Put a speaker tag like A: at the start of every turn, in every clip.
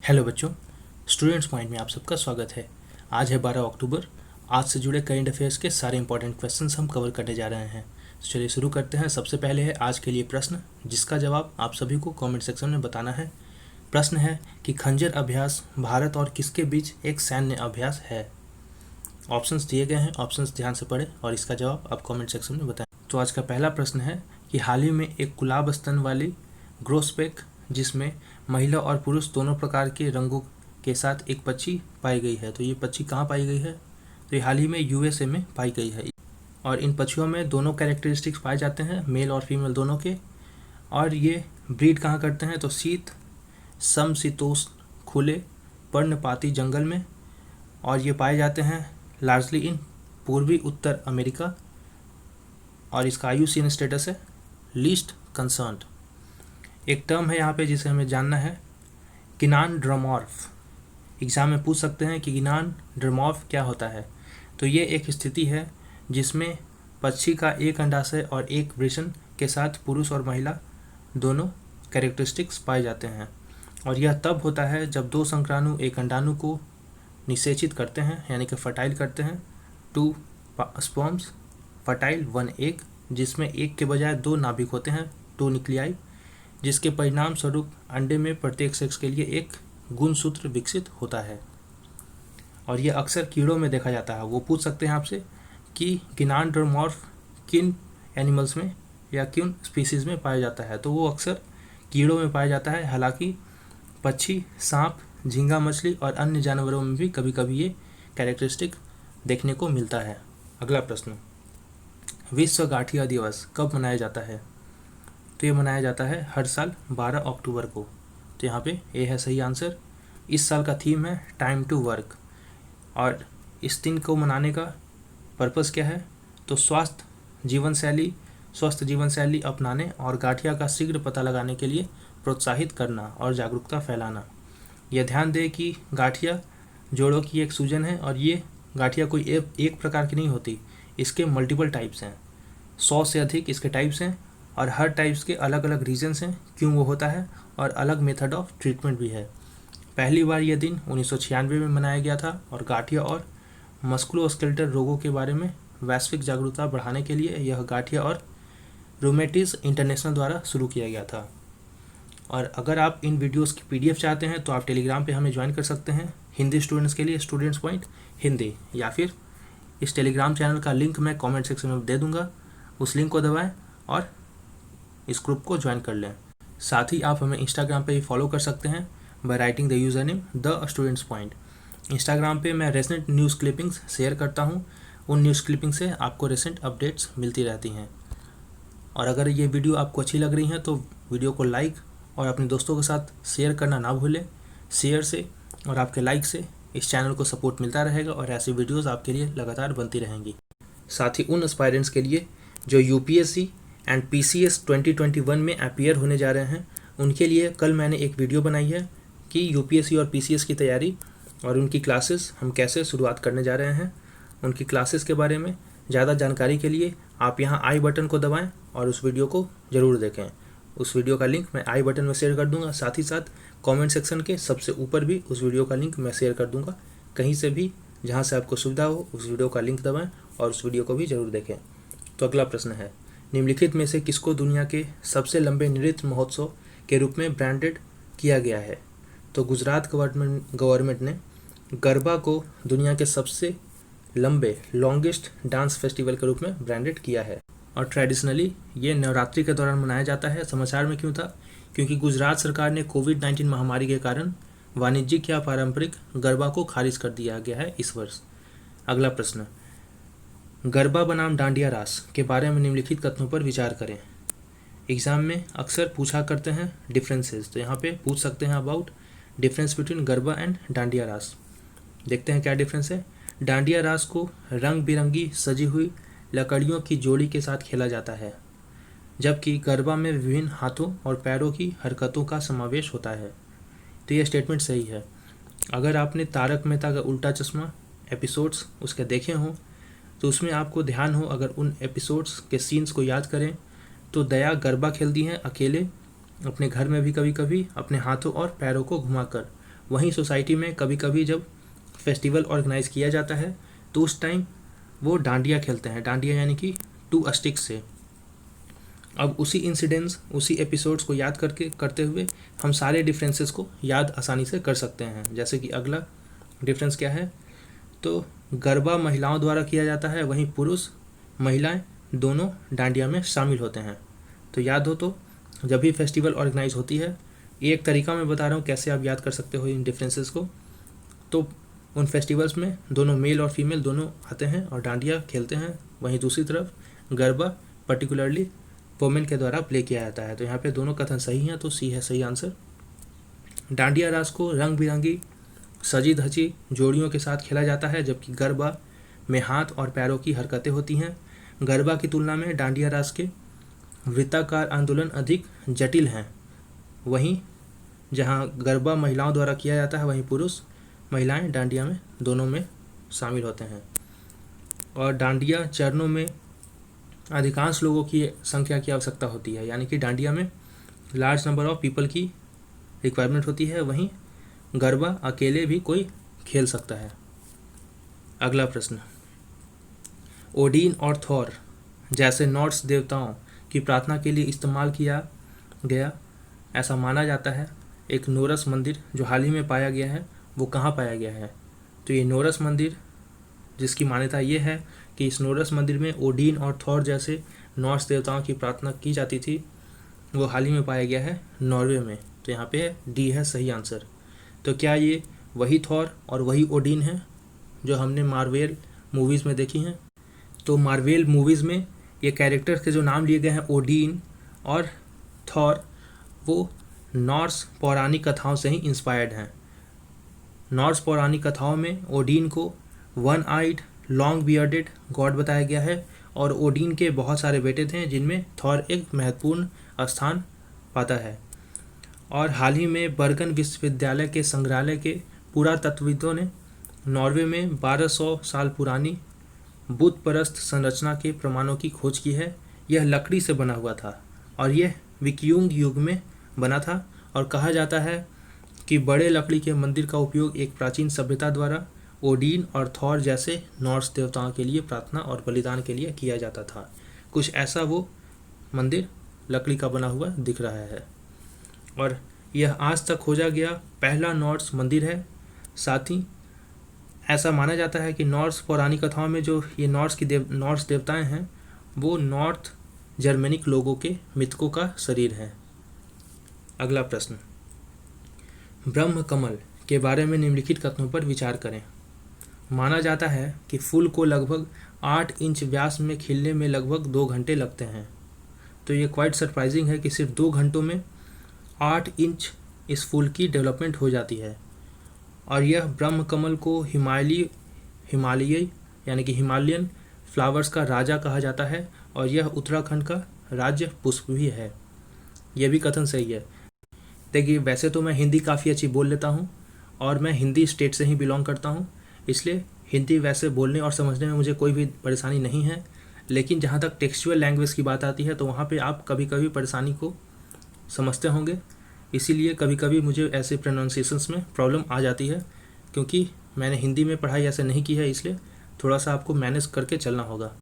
A: Hello बच्चों, students point में आप सबका स्वागत है। आज है 12 अक्टूबर। आज से जुड़े करंट अफेयर्स के सारे इंपॉर्टेंट क्वेश्चंस हम कवर करने जा रहे हैं। तो चलिए शुरू करते हैं। सबसे पहले है आज के लिए प्रश्न, जिसका जवाब आप सभी को कमेंट सेक्शन में बताना है। प्रश्न है कि खंजर अभ्यास भारत और किसके बीच एक सैन्य अभ्यास है। ऑप्शंस दिए गए हैं, ऑप्शंस ध्यान से पढ़ें और इसका जवाब आप कमेंट सेक्शन में बताएं। तो आज का पहला प्रश्न है कि हाल ही में एक गुलाब स्तन वाली ग्रोस्पेक, जिसमें महिला और पुरुष दोनों प्रकार के रंगों के साथ एक पक्षी पाई गई है। तो ये पक्षी कहाँ पाई गई है? तो ये हाल ही में यूएसए में पाई गई है। और इन पक्षियों में दोनों कैरेक्टरिस्टिक्स पाए जाते हैं, मेल और फीमेल दोनों के। और ये ब्रीड कहाँ करते हैं? तो शीत समशीतोष्ण खुले पर्णपाती जंगल में, और ये पाए जाते हैं लार्जली इन पूर्वी उत्तर अमेरिका। और इसका आईयूसीएन स्टेटस है लीस्ट कंसर्न्ड। एक टर्म है यहाँ पे जिसे हमें जानना है, गिनानड्रोमॉर्फ। एग्जाम में पूछ सकते हैं कि गिनानड्रोमॉर्फ क्या होता है। तो ये एक स्थिति है जिसमें पक्षी का एक अंडाशय और एक वृषण के साथ पुरुष और महिला दोनों कैरेक्टरिस्टिक्स पाए जाते हैं। और यह तब होता है जब दो शुक्राणु एक अंडाणु को निषेचित करते हैं, यानी कि फर्टाइल करते हैं। 2 स्पर्म्स फर्टाइल 1 एग, जिसमें एक के बजाय 2 नाभिक होते हैं, 2 न्यूक्लियाई, जिसके परिणाम स्वरूप अंडे में प्रत्येक सेक्स के लिए एक गुणसूत्र विकसित होता है। और यह अक्सर कीड़ों में देखा जाता है। वो पूछ सकते हैं आपसे कि गिनानड्रोमॉर्फ किन एनिमल्स में या किन स्पीसीज में पाया जाता है। तो वो अक्सर कीड़ों में पाया जाता है। हालांकि पक्षी, सांप, झींगा मछली और अन्य जानवरों में भी कभी कभी ये कैरेक्टरिस्टिक देखने को मिलता है। अगला प्रश्न, विश्व गाठिया दिवस कब मनाया जाता है? तो ये मनाया जाता है हर साल 12 अक्टूबर को। तो यहाँ पे ए है सही आंसर। इस साल का थीम है टाइम टू वर्क। और इस दिन को मनाने का पर्पस क्या है? तो स्वस्थ जीवन शैली अपनाने और गाठिया का शीघ्र पता लगाने के लिए प्रोत्साहित करना और जागरूकता फैलाना। यह ध्यान दें कि गाठिया जोड़ों की एक सूजन है, और ये गाठिया कोई एक प्रकार की नहीं होती। इसके मल्टीपल टाइप्स हैं, 100 से अधिक इसके टाइप्स हैं, और हर टाइप्स के अलग अलग रीजन्स हैं क्यों वो होता है, और अलग मेथड ऑफ ट्रीटमेंट भी है। पहली बार यह दिन 1996 में मनाया गया था, और गाठिया और मस्कुलोस्केलेटल रोगों के बारे में वैश्विक जागरूकता बढ़ाने के लिए यह गाठिया और रूमेटिज इंटरनेशनल द्वारा शुरू किया गया था। और अगर आप इन वीडियोस की पीडीएफ चाहते हैं तो आप टेलीग्राम पे हमें ज्वाइन कर सकते हैं। हिंदी स्टूडेंट्स के लिए स्टूडेंट्स पॉइंट हिंदी, या फिर इस टेलीग्राम चैनल का लिंक मैं कमेंट सेक्शन में दे दूंगा। उस लिंक को दबाएं और इस ग्रुप को ज्वाइन कर लें। साथ ही आप हमें इंस्टाग्राम पे भी फॉलो कर सकते हैं by writing the user name the students point. Instagram पे मैं रेसेंट न्यूज़ क्लिपिंग्स शेयर करता हूँ। उन न्यूज़ क्लिपिंग से आपको रेसेंट अपडेट्स मिलती रहती हैं। और अगर ये वीडियो आपको अच्छी लग रही है तो वीडियो को लाइक और अपने दोस्तों के साथ शेयर करना ना भूलें। शेयर से और आपके लाइक से इस चैनल को सपोर्ट मिलता रहेगा और ऐसी वीडियोज़ आपके लिए लगातार बनती रहेंगी। साथ ही उन एस्पायरेंट्स के लिए जो यूपीएससी एंड पीसीएस 2021 में अपीयर होने जा रहे हैं, उनके लिए कल मैंने एक वीडियो बनाई है कि यूपीएससी और पीसीएस की तैयारी और उनकी क्लासेस हम कैसे शुरुआत करने जा रहे हैं। उनकी क्लासेस के बारे में ज़्यादा जानकारी के लिए आप यहाँ आई बटन को दबाएं और उस वीडियो को ज़रूर देखें। उस वीडियो का लिंक मैं आई बटन में शेयर कर दूँगा। साथ ही साथ कॉमेंट सेक्शन के सबसे ऊपर भी उस वीडियो का लिंक मैं शेयर कर दूँगा। कहीं से भी जहाँ से आपको सुविधा हो उस वीडियो का लिंक दबाएँ और उस वीडियो को भी ज़रूर देखें। तो अगला प्रश्न है, निम्नलिखित में से किसको दुनिया के सबसे लंबे नृत्य महोत्सव के रूप में ब्रांडेड किया गया है? तो गुजरात गवर्नमेंट ने गरबा को दुनिया के सबसे लंबे लॉन्गेस्ट डांस फेस्टिवल के रूप में ब्रांडेड किया है। और ट्रेडिशनली ये नवरात्रि के दौरान मनाया जाता है। समाचार में क्यों था? क्योंकि गुजरात सरकार ने कोविड-19 महामारी के कारण वाणिज्यिक या पारंपरिक गरबा को खारिज कर दिया गया है इस वर्ष। अगला प्रश्न, गरबा बनाम डांडिया रास के बारे में निम्नलिखित कथनों पर विचार करें। एग्जाम में अक्सर पूछा करते हैं डिफरेंसेस, तो यहाँ पे पूछ सकते हैं about difference between garba and dandiya रास। देखते हैं क्या डिफरेंस है। डांडिया रास को रंग बिरंगी सजी हुई लकड़ियों की जोड़ी के साथ खेला जाता है, जबकि गरबा में विभिन्न हाथों और पैरों की हरकतों का समावेश होता है। तो ये स्टेटमेंट सही है। अगर आपने तारक मेहता का उल्टा चश्मा एपिसोड्स उसके देखे हों तो उसमें आपको ध्यान हो, अगर उन एपिसोड्स के सीन्स को याद करें तो दया गरबा खेलती हैं अकेले अपने घर में भी, कभी कभी अपने हाथों और पैरों को घुमाकर। वहीं सोसाइटी में कभी कभी जब फेस्टिवल ऑर्गेनाइज किया जाता है तो उस टाइम वो डांडिया खेलते हैं, डांडिया यानी कि 2 स्टिक्स से। अब उसी इंसिडेंट्स, उसी एपिसोड्स को याद करते हुए हम सारे डिफरेंसेस को याद आसानी से कर सकते हैं। जैसे कि अगला डिफरेंस क्या है, तो गरबा महिलाओं द्वारा किया जाता है, वहीं पुरुष महिलाएं दोनों डांडिया में शामिल होते हैं। तो याद हो तो जब भी फेस्टिवल ऑर्गेनाइज होती है, ये एक तरीका मैं बता रहा हूँ कैसे आप याद कर सकते हो इन डिफरेंसेस को। तो उन फेस्टिवल्स में दोनों मेल और फीमेल दोनों आते हैं और डांडिया खेलते हैं। वहीं दूसरी तरफ गरबा पर्टिकुलरली वोमेन के द्वारा प्ले किया जाता है। तो यहाँ पे दोनों कथन सही हैं, तो सी है सही आंसर। डांडिया रास को रंग बिरंगी सजी धजी जोड़ियों के साथ खेला जाता है, जबकि गरबा में हाथ और पैरों की हरकतें होती हैं। गरबा की तुलना में डांडिया रास के वृत्ताकार आंदोलन अधिक जटिल हैं। वहीं जहां गरबा महिलाओं द्वारा किया जाता है, वहीं पुरुष महिलाएं डांडिया में दोनों में शामिल होते हैं। और डांडिया चरणों में अधिकांश लोगों की संख्या की आवश्यकता होती है, यानी कि डांडिया में लार्ज नंबर ऑफ पीपल की रिक्वायरमेंट होती है। वहीं गरबा अकेले भी कोई खेल सकता है। अगला प्रश्न, ओडीन और थॉर जैसे नॉर्स देवताओं की प्रार्थना के लिए इस्तेमाल किया गया ऐसा माना जाता है एक नोरस मंदिर जो हाल ही में पाया गया है, वो कहाँ पाया गया है? तो ये नोरस मंदिर, जिसकी मान्यता ये है कि इस नोरस मंदिर में ओडीन और थॉर जैसे नॉर्स देवताओं की प्रार्थना की जाती थी, वो हाल ही में पाया गया है नॉर्वे में। तो यहाँ पे डी है सही आंसर। तो क्या ये वही थॉर और वही ओडीन है जो हमने मार्वेल मूवीज़ में देखी हैं? तो मार्वेल मूवीज़ में ये कैरेक्टर्स के जो नाम लिए गए हैं ओडीन और थॉर, वो नॉर्स पौराणिक कथाओं से ही इंस्पायर्ड हैं। नॉर्स पौराणिक कथाओं में ओडीन को one eyed long bearded god बताया गया है और ओडीन के बहुत सारे बेटे थे जिनमें थॉर एक महत्वपूर्ण स्थान पाता है। और हाल ही में बर्गन विश्वविद्यालय के संग्रहालय के पुरातत्वविदों ने नॉर्वे में 1200 साल पुरानी बुत परस्त संरचना के प्रमाणों की खोज की है। यह लकड़ी से बना हुआ था और यह विकिंग युग में बना था और कहा जाता है कि बड़े लकड़ी के मंदिर का उपयोग एक प्राचीन सभ्यता द्वारा ओडीन और थॉर जैसे नॉर्स देवताओं के लिए प्रार्थना और बलिदान के लिए किया जाता था। कुछ ऐसा वो मंदिर लकड़ी का बना हुआ दिख रहा है और यह आज तक खोजा गया पहला नॉर्स मंदिर है। साथ ही ऐसा माना जाता है कि नॉर्स पौराणिक कथाओं में जो ये नॉर्स देवताएं हैं, वो नॉर्थ जर्मेनिक लोगों के मिथकों का शरीर है। अगला प्रश्न, ब्रह्म कमल के बारे में निम्नलिखित कथनों पर विचार करें। माना जाता है कि फूल को लगभग 8 इंच व्यास में खिलने में लगभग 2 घंटे लगते हैं। तो ये क्वाइट सरप्राइजिंग है कि सिर्फ 2 घंटों में 8 इंच इस फूल की डेवलपमेंट हो जाती है। और यह ब्रह्म कमल को हिमालयी यानी कि हिमालयन फ्लावर्स का राजा कहा जाता है और यह उत्तराखंड का राज्य पुष्प भी है। यह भी कथन सही है। देखिए, वैसे तो मैं हिंदी काफ़ी अच्छी बोल लेता हूँ और मैं हिंदी स्टेट से ही बिलोंग करता हूँ, इसलिए हिंदी वैसे बोलने और समझने में मुझे कोई भी परेशानी नहीं है। लेकिन जहाँ तक टेक्सचुअल लैंग्वेज की बात आती है तो वहाँ पे आप कभी कभी परेशानी को समझते होंगे, इसीलिए कभी कभी मुझे ऐसे प्रोनाउंसिएशंस में प्रॉब्लम आ जाती है, क्योंकि मैंने हिंदी में पढ़ाई ऐसे नहीं की है, इसलिए थोड़ा सा आपको मैनेज करके चलना होगा।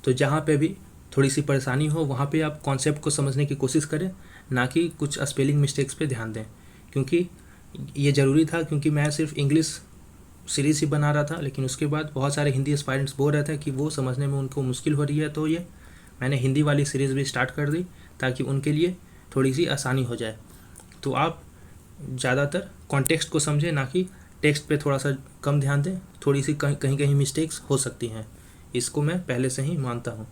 A: तो जहाँ पे भी थोड़ी सी परेशानी हो वहाँ पे आप कॉन्सेप्ट को समझने की कोशिश करें, ना कि कुछ स्पेलिंग मिस्टेक्स पे ध्यान दें, क्योंकि ये ज़रूरी था। क्योंकि मैं सिर्फ इंग्लिश सीरीज़ ही बना रहा था, लेकिन उसके बाद बहुत सारे हिंदी एस्पायरेंट्स बोल रहे थे कि वो समझने में उनको मुश्किल हो रही है, तो ये मैंने हिंदी वाली सीरीज़ भी स्टार्ट कर दी ताकि उनके लिए थोड़ी सी आसानी हो जाए। तो आप ज़्यादातर कॉन्टेक्स्ट को समझें, ना कि टेक्स्ट पे थोड़ा सा कम ध्यान दें। थोड़ी सी कहीं मिस्टेक्स हो सकती हैं, इसको मैं पहले से ही मानता हूँ।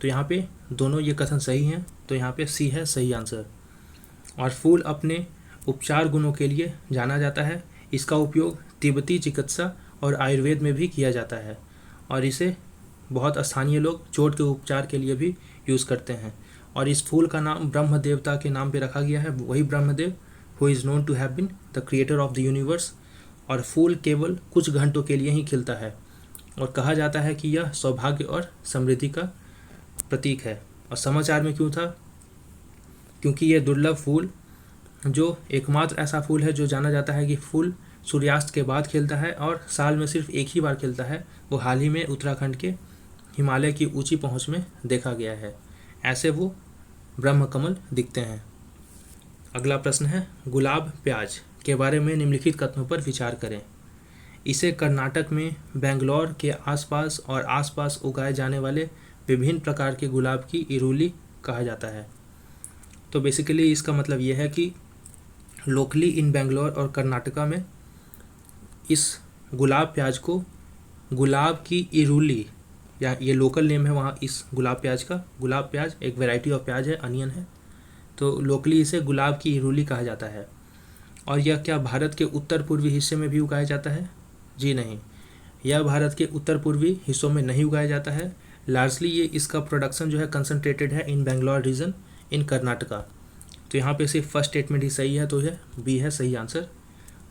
A: तो यहाँ पे दोनों ये कथन सही हैं, तो यहाँ पे सी है सही आंसर। और फूल अपने उपचार गुणों के लिए जाना जाता है। इसका उपयोग तिब्बती चिकित्सा और आयुर्वेद में भी किया जाता है और इसे बहुत स्थानीय लोग चोट के उपचार के लिए भी यूज़ करते हैं। और इस फूल का नाम ब्रह्म देवता के नाम पे रखा गया है, वही Brahmadev who is known to have been the creator of the universe. और फूल केवल कुछ घंटों के लिए ही खिलता है और कहा जाता है कि यह सौभाग्य और समृद्धि का प्रतीक है। और समाचार में क्यों था? क्योंकि यह दुर्लभ फूल, जो एकमात्र ऐसा फूल है जो जाना जाता है कि फूल सूर्यास्त के बाद खिलता है और साल में सिर्फ एक ही बार खिलता है। वो हाल ही में उत्तराखंड के हिमालय की ऊंची पहुंच में देखा गया है। ऐसे वो ब्रह्मकमल दिखते हैं। अगला प्रश्न है, गुलाब प्याज के बारे में निम्नलिखित कथनों पर विचार करें। इसे कर्नाटक में बेंगलोर के आसपास और आसपास उगाए जाने वाले विभिन्न प्रकार के गुलाब की इरूली कहा जाता है। तो बेसिकली इसका मतलब यह है कि लोकली इन बेंगलोर और कर्नाटका में इस गुलाब प्याज को गुलाब की इरूली, या ये लोकल नेम है वहाँ इस गुलाब प्याज का। गुलाब प्याज एक वैरायटी ऑफ प्याज है, अनियन है, तो लोकली इसे गुलाब की इरूली कहा जाता है। और यह क्या भारत के उत्तर पूर्वी हिस्से में भी उगाया जाता है? जी नहीं, यह भारत के उत्तर पूर्वी हिस्सों में नहीं उगाया जाता है। लार्जली ये इसका प्रोडक्शन जो है कंसनट्रेटेड है इन बेंगलोर रीजन इन कर्नाटका। तो यहाँ पे सिर्फ फर्स्ट स्टेटमेंट ही सही है, तो यह बी है सही आंसर।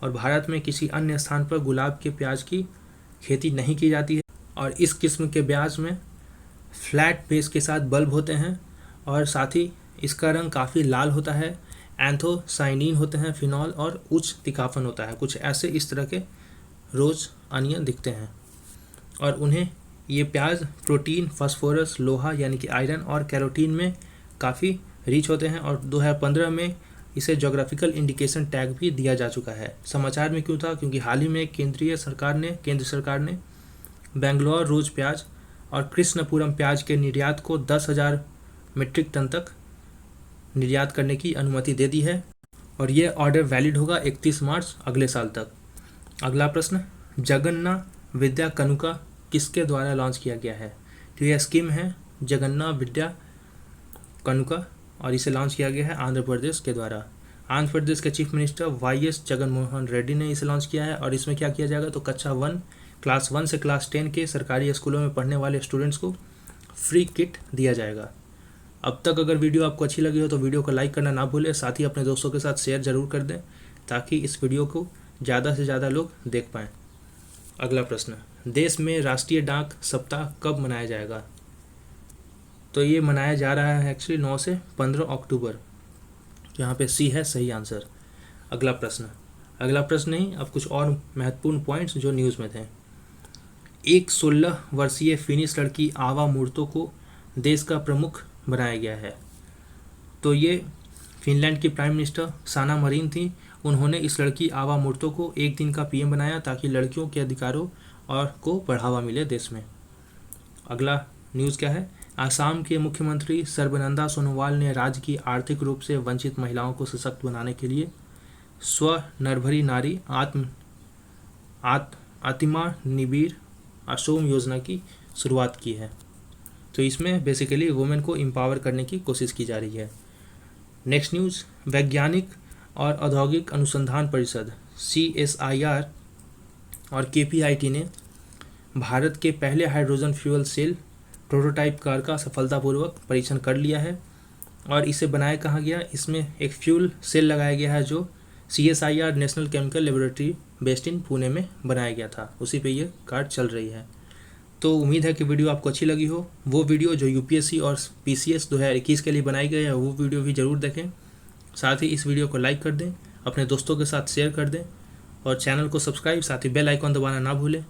A: और भारत में किसी अन्य स्थान पर गुलाब के प्याज की खेती नहीं की जाती है। और इस किस्म के प्याज में फ्लैट बेस के साथ बल्ब होते हैं और साथ ही इसका रंग काफ़ी लाल होता है। एंथोसाइनिन होते हैं, फिनॉल, और उच्च तीखापन होता है। कुछ ऐसे इस तरह के रोज अनियन दिखते हैं। और उन्हें ये प्याज प्रोटीन, फास्फोरस, लोहा यानी कि आयरन और कैरोटीन में काफ़ी रिच होते हैं। और 2015 में इसे जोग्राफिकल इंडिकेशन टैग भी दिया जा चुका है। समाचार में क्यों था? क्योंकि हाल ही में केंद्र सरकार ने बेंगलोर रोज प्याज और कृष्णपुरम प्याज के निर्यात को 10,000 मीट्रिक टन तक निर्यात करने की अनुमति दे दी है। और ये ऑर्डर वैलिड होगा 31 मार्च अगले साल तक। अगला प्रश्न, जगन्ना विद्या कनुका किसके द्वारा लॉन्च किया गया है? तो यह स्कीम है जगन्ना विद्या कनुका और इसे लॉन्च किया गया है आंध्र प्रदेश के द्वारा। आंध्र प्रदेश के चीफ मिनिस्टर वाई.एस. जगनमोहन रेड्डी ने इसे लॉन्च किया है। और इसमें क्या किया जाएगा? तो कक्षा 1 क्लास 1 से क्लास 10 के सरकारी स्कूलों में पढ़ने वाले स्टूडेंट्स को फ्री किट दिया जाएगा। अब तक अगर वीडियो आपको अच्छी लगी हो तो वीडियो को लाइक करना ना भूलें, साथ ही अपने दोस्तों के साथ शेयर जरूर कर दें ताकि इस वीडियो को ज़्यादा से ज़्यादा लोग देख पाएँ। अगला प्रश्न, देश में राष्ट्रीय डाक सप्ताह कब मनाया जाएगा? तो ये मनाया जा रहा है एक्चुअली 9 से 15 अक्टूबर। तो यहाँ पे सी है सही आंसर। अगला प्रश्न नहीं, अब कुछ और महत्वपूर्ण पॉइंट्स जो न्यूज़ में थे। एक 16 वर्षीय फिनिश लड़की आवा मूर्तो को देश का प्रमुख बनाया गया है। तो ये फिनलैंड की प्राइम मिनिस्टर साना मरीन थी। उन्होंने इस लड़की आवा मूर्तो को एक दिन का पीएम बनाया ताकि लड़कियों के अधिकारों और को बढ़ावा मिले देश में। अगला न्यूज़ क्या है? आसाम के मुख्यमंत्री सर्बानंद सोनोवाल ने राज्य की आर्थिक रूप से वंचित महिलाओं को सशक्त बनाने के लिए स्वनिर्भरी नारी आत्मनिर्भर असोम योजना की शुरुआत की है। तो इसमें बेसिकली वुमेन को एम्पावर करने की कोशिश की जा रही है। नेक्स्ट न्यूज़, वैज्ञानिक और औद्योगिक अनुसंधान परिषद CSIR और KPIT ने भारत के पहले hydrogen fuel cell prototype car का सफलतापूर्वक परीक्षण कर लिया है। और इसे बनाया कहाँ गया? इसमें एक फ्यूल सेल लगाया गया है जो CSIR national chemical laboratory based in Pune में बनाया गया था। उसी पे ये कार चल रही है। तो उम्मीद है कि वीडियो आपको अच्छी लगी हो। वो वीडियो जो UPSC और PCS 2021 के लिए बनाई गई है वो वीडियो भी ज़रूर देखें। साथ ही इस वीडियो को लाइक कर दें, अपने दोस्तों के साथ शेयर कर दें और चैनल को सब्सक्राइब, साथ ही बेल आइकॉन दबाना ना भूलें।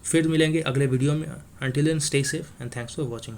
A: फिर मिलेंगे अगले वीडियो में। Until then stay safe and thanks for watching.